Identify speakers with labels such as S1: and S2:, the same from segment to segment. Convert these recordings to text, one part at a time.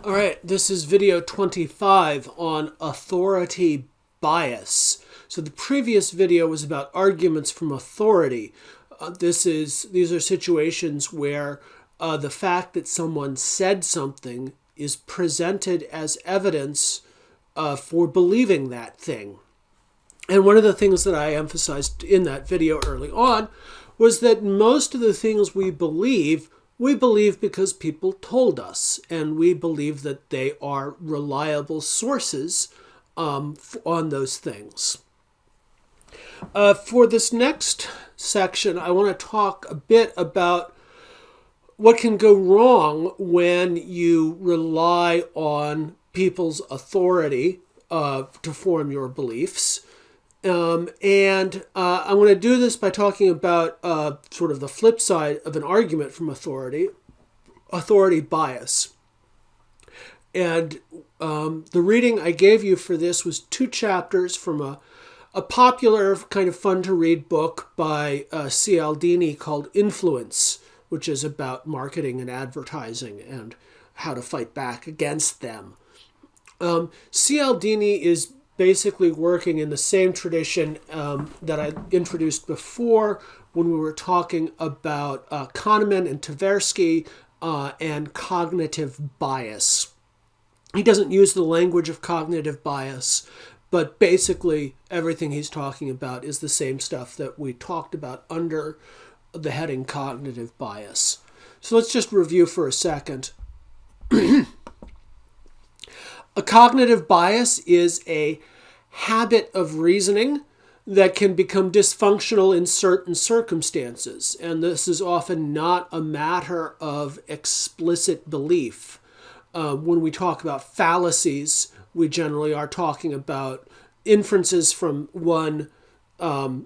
S1: All right, this is video 25 on authority bias. So the previous video was about arguments from authority. These are situations where the fact that someone said something is presented as evidence for believing that thing. And one of the things that I emphasized in that video early on was that most of the things we believe because people told us, and we believe that they are reliable sources on those things. For this next section, I want to talk a bit about what can go wrong when you rely on people's authority to form your beliefs. I'm going to do this by talking about sort of the flip side of an argument from authority bias. And the reading I gave you for this was 2 chapters from a popular, kind of fun to read book by Cialdini called Influence, which is about marketing and advertising and how to fight back against them. Cialdini is basically working in the same tradition that I introduced before when we were talking about Kahneman and Tversky and cognitive bias. He doesn't use the language of cognitive bias, but basically everything he's talking about is the same stuff that we talked about under the heading cognitive bias. So let's just review for a second. A cognitive bias is a habit of reasoning that can become dysfunctional in certain circumstances. And this is often not a matter of explicit belief. When we talk about fallacies, we generally are talking about inferences from one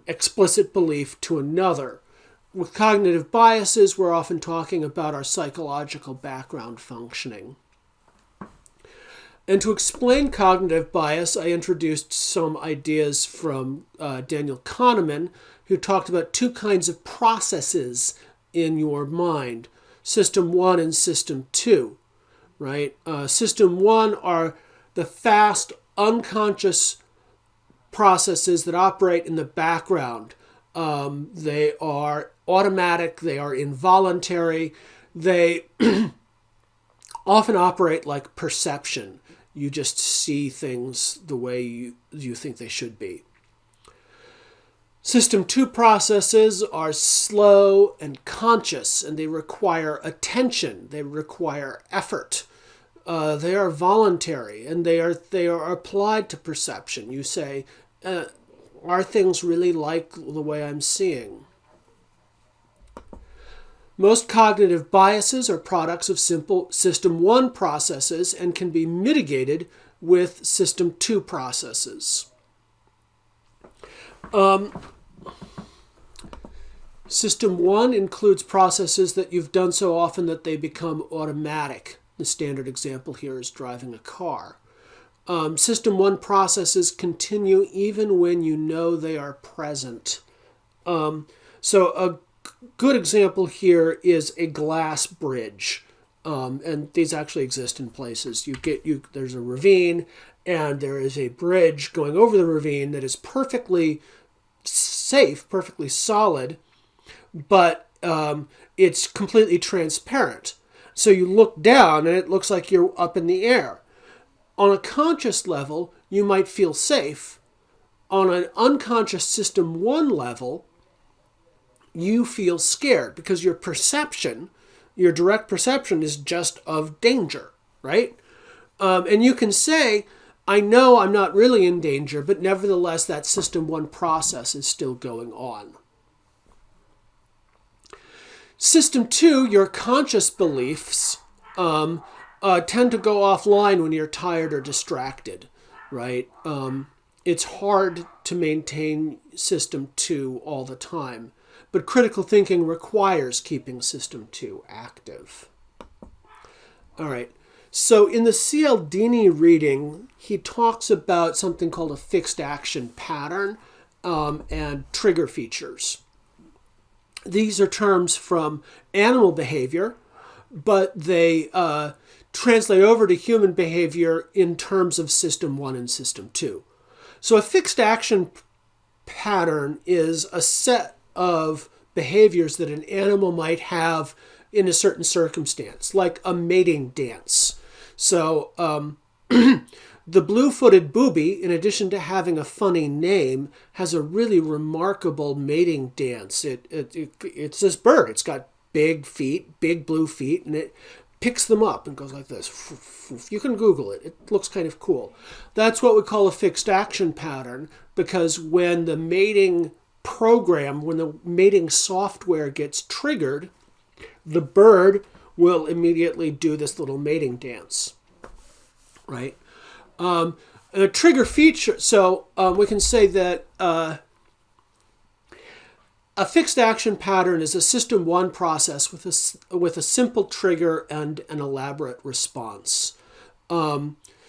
S1: explicit belief to another. With cognitive biases, we're often talking about our psychological background functioning. And to explain cognitive bias, I introduced some ideas from Daniel Kahneman, who talked about 2 kinds of processes in your mind, System 1 and System 2, right? System 1 are the fast, unconscious processes that operate in the background. They are automatic, they are involuntary, they often operate like perception. You just see things the way you think they should be. System 2 processes are slow and conscious, and they require attention. They require effort. They are voluntary, and they are applied to perception. You say, are things really like the way I'm seeing? Most cognitive biases are products of simple System 1 processes and can be mitigated with System 2 processes. System 1 includes processes that you've done so often that they become automatic. The standard example here is driving a car. System 1 processes continue even when you know they are present. So a good example here is a glass bridge, and these actually exist in places. There's a ravine, and there is a bridge going over the ravine that is perfectly safe, perfectly solid, but it's completely transparent. So you look down, and it looks like you're up in the air. On a conscious level, you might feel safe. On an unconscious System 1 level, you feel scared because your direct perception is just of danger, right? And you can say, I know I'm not really in danger, but nevertheless, that System 1 process is still going on. System 2, your conscious beliefs tend to go offline when you're tired or distracted, right? It's hard to maintain System 2 all the time. But critical thinking requires keeping System 2 active. All right. So in the Cialdini reading, he talks about something called a fixed action pattern and trigger features. These are terms from animal behavior, but they translate over to human behavior in terms of System 1 and System 2. So a fixed action pattern is a set of behaviors that an animal might have in a certain circumstance, like a mating dance. So the blue-footed booby, in addition to having a funny name, has a really remarkable mating dance. It's this bird. It's got big feet, big blue feet, and it picks them up and goes like this. You can Google it. It looks kind of cool. That's what we call a fixed action pattern, because when the mating program, when the mating software gets triggered, the bird will immediately do this little mating dance, right? A trigger feature, so we can say that a fixed action pattern is a System 1 process with a simple trigger and an elaborate response.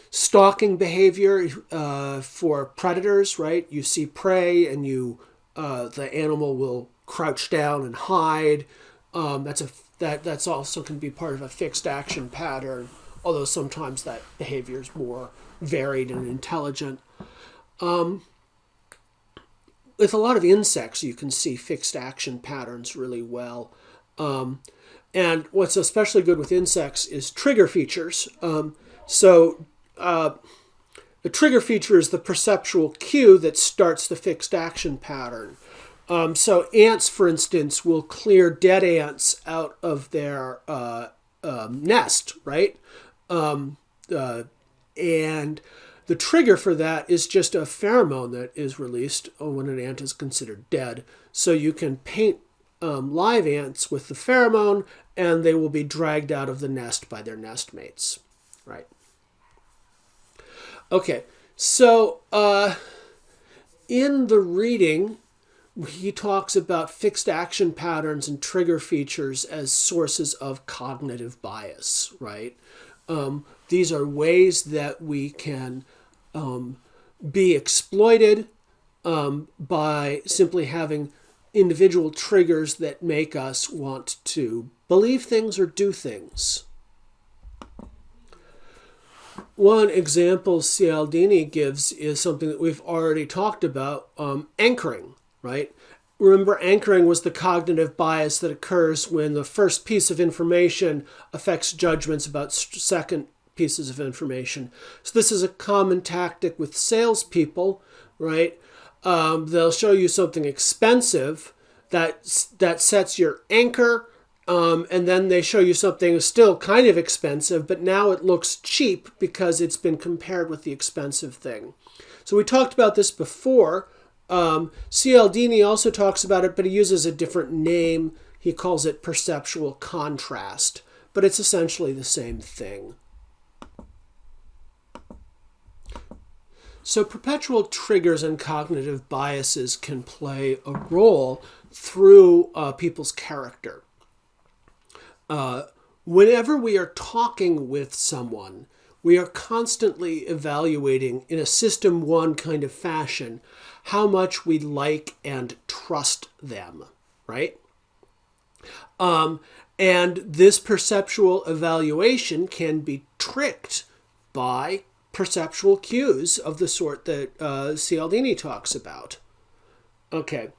S1: Stalking behavior for predators, right? You see prey and the animal will crouch down and hide. That's also can be part of a fixed action pattern, although sometimes that behavior is more varied and intelligent. With a lot of insects, you can see fixed action patterns really well. And what's especially good with insects is trigger features. So a trigger feature is the perceptual cue that starts the fixed action pattern. So ants, for instance, will clear dead ants out of their nest, right? And the trigger for that is just a pheromone that is released when an ant is considered dead. So you can paint live ants with the pheromone, and they will be dragged out of the nest by their nest mates, right? Okay, so in the reading, he talks about fixed action patterns and trigger features as sources of cognitive bias, right? These are ways that we can be exploited by simply having individual triggers that make us want to believe things or do things. One example Cialdini gives is something that we've already talked about, anchoring, right? Remember, anchoring was the cognitive bias that occurs when the first piece of information affects judgments about second pieces of information. So this is a common tactic with salespeople, right? They'll show you something expensive that sets your anchor, and then they show you something still kind of expensive, but now it looks cheap because it's been compared with the expensive thing. So we talked about this before. Cialdini also talks about it, but he uses a different name. He calls it perceptual contrast, but it's essentially the same thing. So perpetual triggers and cognitive biases can play a role through people's character. Whenever we are talking with someone, we are constantly evaluating in a System 1 kind of fashion how much we like and trust them, right? And this perceptual evaluation can be tricked by perceptual cues of the sort that Cialdini talks about. Okay.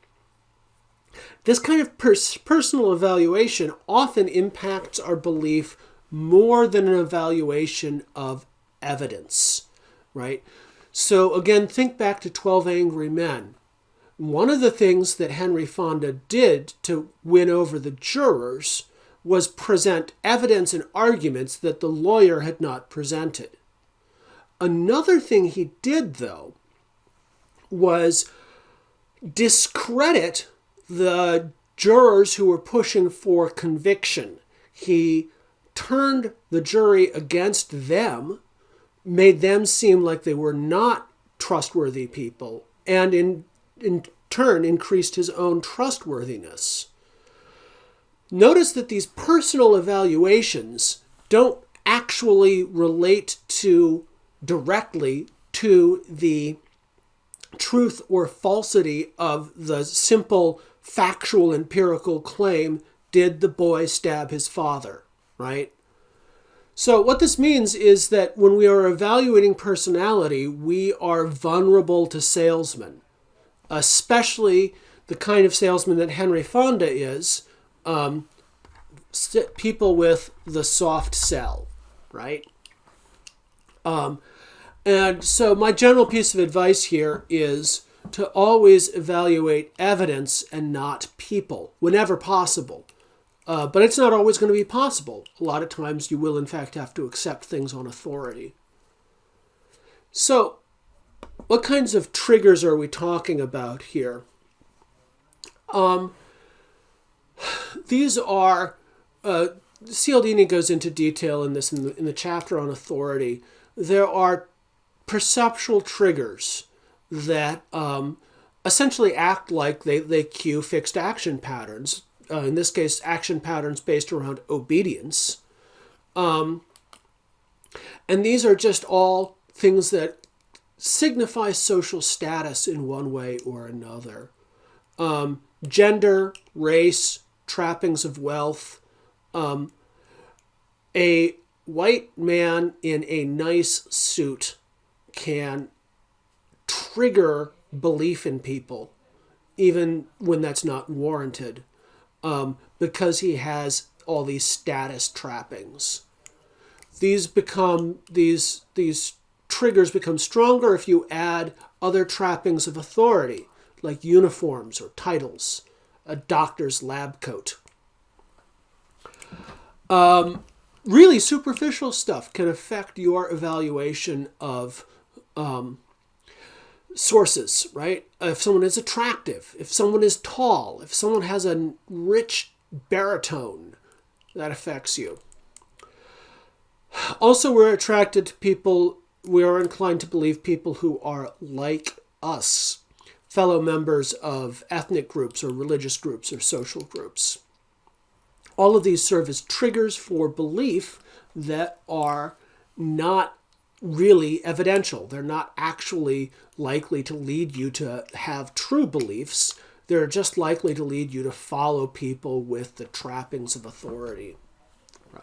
S1: This kind of personal evaluation often impacts our belief more than an evaluation of evidence, right? So again, think back to 12 Angry Men. One of the things that Henry Fonda did to win over the jurors was present evidence and arguments that the lawyer had not presented. Another thing he did, though, was discredit the jurors who were pushing for conviction. He turned the jury against them, made them seem like they were not trustworthy people, and in turn increased his own trustworthiness. Notice that these personal evaluations don't actually relate directly to the truth or falsity of the simple factual empirical claim, did the boy stab his father, right? So what this means is that when we are evaluating personality, we are vulnerable to salesmen, especially the kind of salesman that Henry Fonda is, people with the soft sell, right? And so my general piece of advice here is to always evaluate evidence and not people, whenever possible. But it's not always going to be possible. A lot of times you will, in fact, have to accept things on authority. So what kinds of triggers are we talking about here? These are, Cialdini goes into detail in this in the chapter on authority. There are perceptual triggers that essentially act like they cue fixed action patterns. In this case, action patterns based around obedience. And these are just all things that signify social status in one way or another. Gender, race, trappings of wealth. A white man in a nice suit can trigger belief in people, even when that's not warranted, because he has all these status trappings. These triggers become stronger if you add other trappings of authority, like uniforms or titles, a doctor's lab coat. Really superficial stuff can affect your evaluation of sources, right? If someone is attractive, if someone is tall, if someone has a rich baritone, that affects you. Also, we're attracted to people, we are inclined to believe people who are like us, fellow members of ethnic groups or religious groups or social groups. All of these serve as triggers for belief that are not really evidential. They're not actually likely to lead you to have true beliefs. They're just likely to lead you to follow people with the trappings of authority,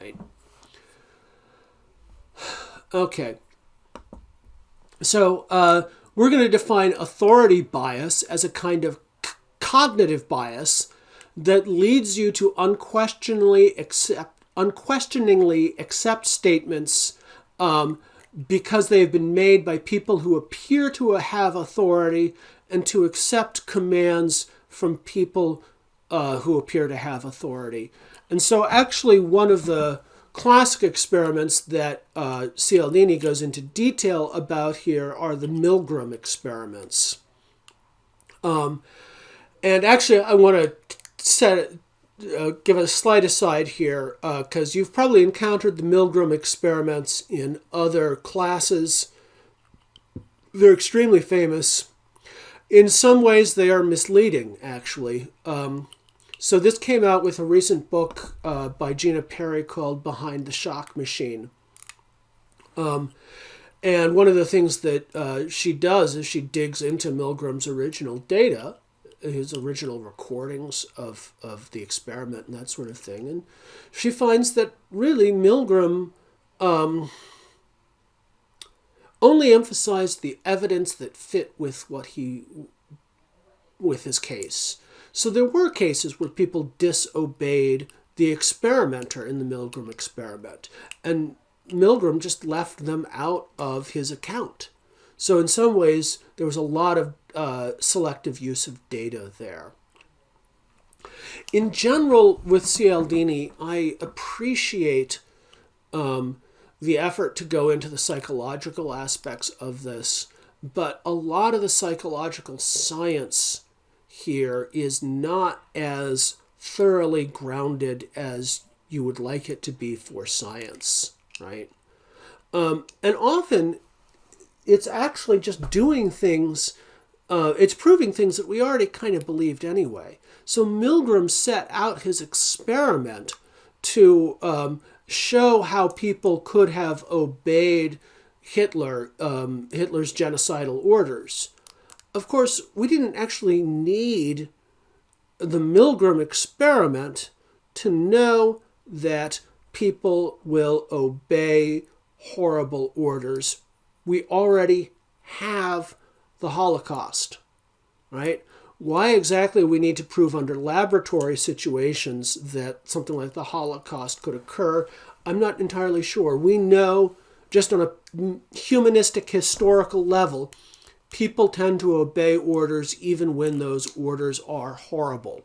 S1: right? Okay. So we're going to define authority bias as a kind of cognitive bias that leads you to unquestioningly accept statements because they have been made by people who appear to have authority, and to accept commands from people who appear to have authority. And so actually one of the classic experiments that Cialdini goes into detail about here are the Milgram experiments. And actually I want to give a slight aside here, because you've probably encountered the Milgram experiments in other classes. They're extremely famous. In some ways, they are misleading, actually. So this came out with a recent book by Gina Perry called Behind the Shock Machine. And one of the things that she does is she digs into Milgram's original data, his original recordings of the experiment and that sort of thing. And she finds that really Milgram only emphasized the evidence that fit with with his case. So there were cases where people disobeyed the experimenter in the Milgram experiment, and Milgram just left them out of his account. So in some ways, there was a lot of selective use of data there. In general, with Cialdini, I appreciate the effort to go into the psychological aspects of this, but a lot of the psychological science here is not as thoroughly grounded as you would like it to be for science, right? And often it's actually just doing things, it's proving things that we already kind of believed anyway. So Milgram set out his experiment to show how people could have obeyed Hitler's genocidal orders. Of course, we didn't actually need the Milgram experiment to know that people will obey horrible orders. We already have the Holocaust, right? Why exactly we need to prove under laboratory situations that something like the Holocaust could occur, I'm not entirely sure. We know just on a humanistic historical level, people tend to obey orders even when those orders are horrible.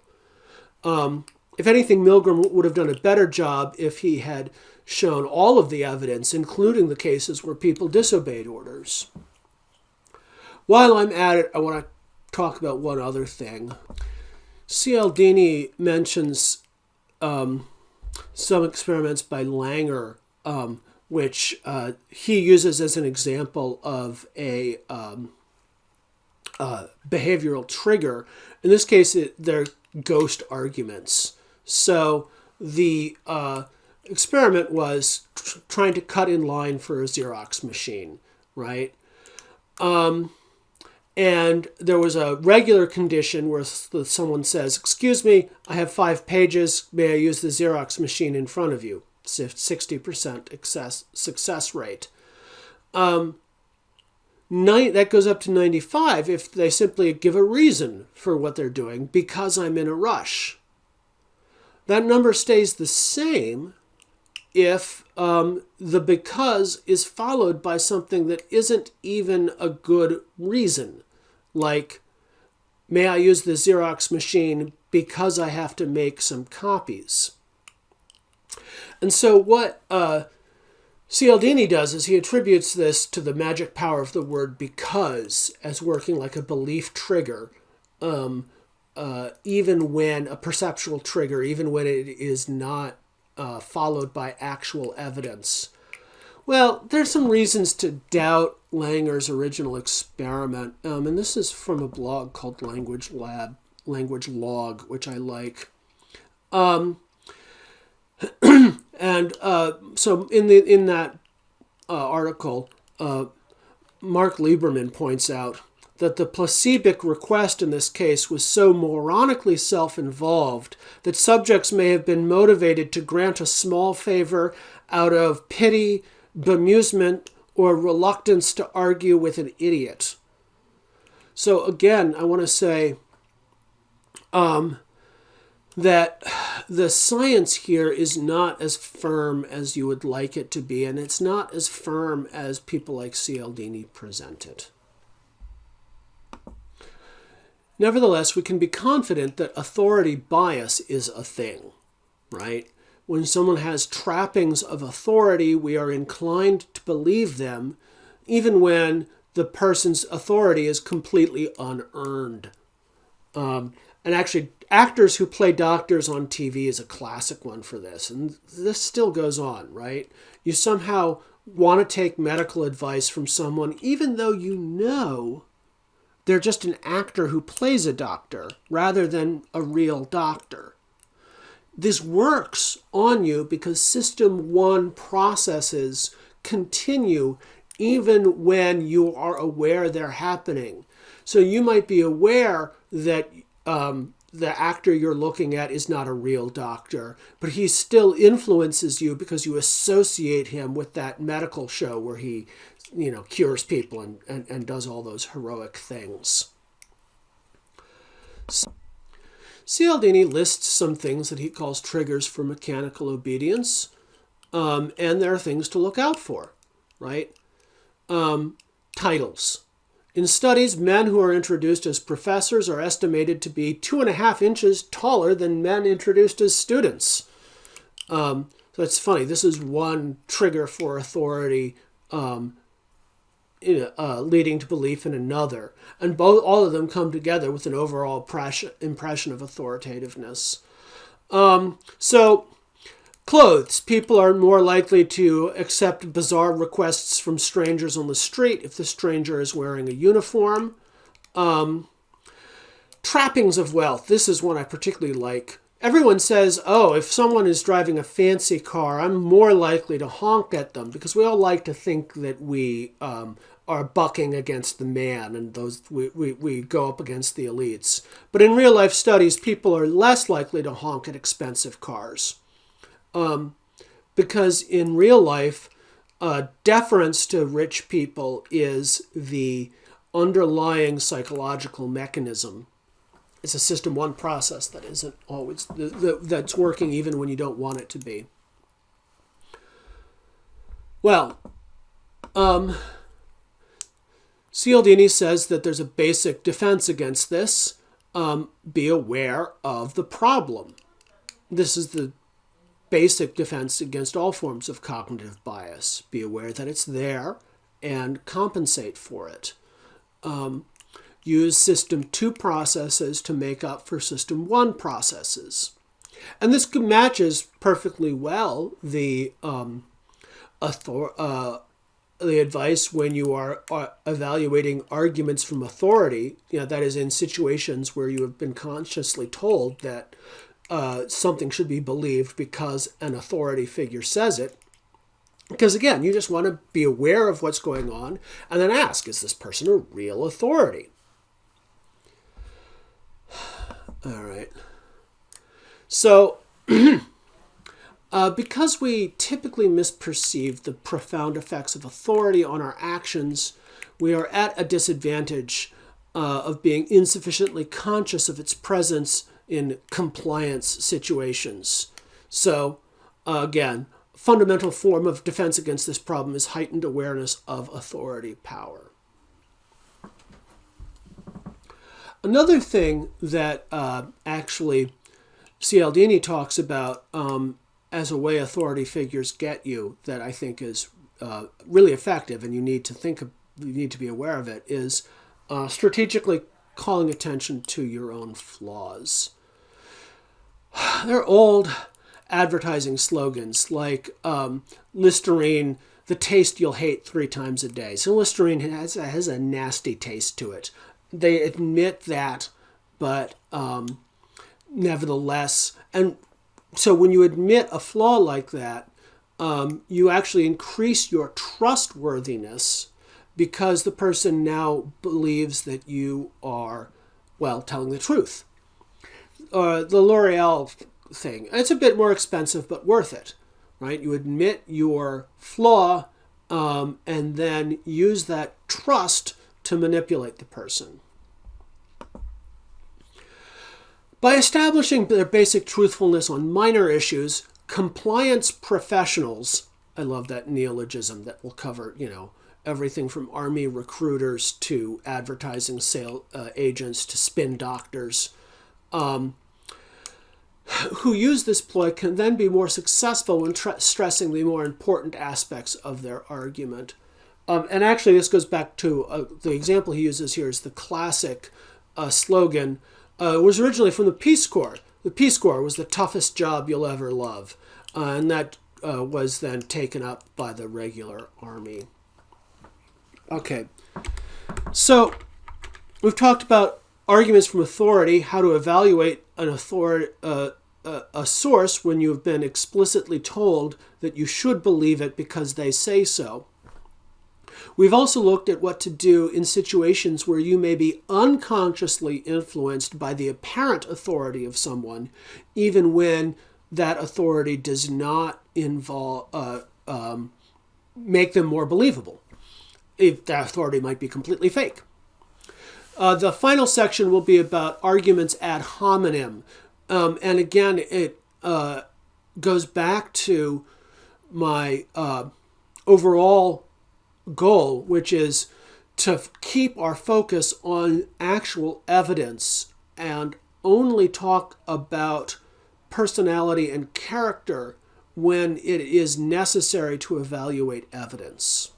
S1: If anything, Milgram would have done a better job if he had shown all of the evidence, including the cases where people disobeyed orders. While I'm at it, I want to talk about one other thing. Cialdini mentions some experiments by Langer, which he uses as an example of a behavioral trigger. In this case, they're ghost arguments. So the experiment was trying to cut in line for a Xerox machine, right? And there was a regular condition where someone says, "Excuse me, I have 5 pages. May I use the Xerox machine in front of you?" 60% success rate. That goes up to 95 if they simply give a reason for what they're doing, because I'm in a rush. That number stays the same if the because is followed by something that isn't even a good reason. Like, may I use the Xerox machine because I have to make some copies? And so what Cialdini does is he attributes this to the magic power of the word because as working like a belief trigger, even when a perceptual trigger, even when it is not followed by actual evidence. Well, there's some reasons to doubt Langer's original experiment, and this is from a blog called Language Log, which I like. So in that article, Mark Lieberman points out that the placebic request in this case was so moronically self-involved that subjects may have been motivated to grant a small favor out of pity, bemusement, or reluctance to argue with an idiot. So again, I want to say that the science here is not as firm as you would like it to be, and it's not as firm as people like Cialdini present it. Nevertheless, we can be confident that authority bias is a thing, right? When someone has trappings of authority, we are inclined to believe them, even when the person's authority is completely unearned. And actually, actors who play doctors on TV is a classic one for this. And this still goes on, right? You somehow want to take medical advice from someone, even though you know they're just an actor who plays a doctor rather than a real doctor. This works on you because System 1 processes continue even when you are aware they're happening. So you might be aware that the actor you're looking at is not a real doctor, but he still influences you because you associate him with that medical show where he, cures people and does all those heroic things. Cialdini lists some things that he calls triggers for mechanical obedience, and there are things to look out for, right? Titles. In studies, men who are introduced as professors are estimated to be 2.5 inches taller than men introduced as students. So it's funny. This is one trigger for authority leading to belief in another. And all of them come together with an overall impression of authoritativeness. So clothes. People are more likely to accept bizarre requests from strangers on the street if the stranger is wearing a uniform. Trappings of wealth. This is one I particularly like. Everyone says, if someone is driving a fancy car, I'm more likely to honk at them, because we all like to think that we are bucking against the man and we go up against the elites. But in real life studies, people are less likely to honk at expensive cars. because in real life, deference to rich people is the underlying psychological mechanism. It's a system one process that isn't always, that's working even when you don't want it to be. Well, Cialdini says that there's a basic defense against this. Be aware of the problem. This is the basic defense against all forms of cognitive bias. Be aware that it's there and compensate for it. Use system 2 processes to make up for system 1 processes. And this matches perfectly well the advice when you are evaluating arguments from authority, that is in situations where you have been consciously told that something should be believed because an authority figure says it. Because again, you just want to be aware of what's going on and then ask, is this person a real authority? All right. So, because we typically misperceive the profound effects of authority on our actions, we are at a disadvantage of being insufficiently conscious of its presence in compliance situations. So, again, a fundamental form of defense against this problem is heightened awareness of authority power. Another thing that actually Cialdini talks about as a way authority figures get you that I think is really effective, and you need to be aware of it, is strategically calling attention to your own flaws. There are old advertising slogans like Listerine, the taste you'll hate 3 times a day. So Listerine has a nasty taste to it. They admit that, but nevertheless, and so when you admit a flaw like that, you actually increase your trustworthiness because the person now believes that you are, telling the truth. The L'Oreal thing, it's a bit more expensive, but worth it, right? You admit your flaw and then use that trust to manipulate the person. By establishing their basic truthfulness on minor issues, compliance professionals, I love that neologism that will cover, everything from army recruiters to advertising sale agents to spin doctors, who use this ploy can then be more successful when stressing the more important aspects of their argument. And actually, this goes back to the example he uses here is the classic slogan. It was originally from the Peace Corps. The Peace Corps was the toughest job you'll ever love. And that was then taken up by the regular army. Okay. So we've talked about arguments from authority, how to evaluate an authority, a source when you have been explicitly told that you should believe it because they say so. We've also looked at what to do in situations where you may be unconsciously influenced by the apparent authority of someone, even when that authority does not involve make them more believable. If that authority might be completely fake. The final section will be about arguments ad hominem. And again, it goes back to my overall goal, which is to keep our focus on actual evidence and only talk about personality and character when it is necessary to evaluate evidence.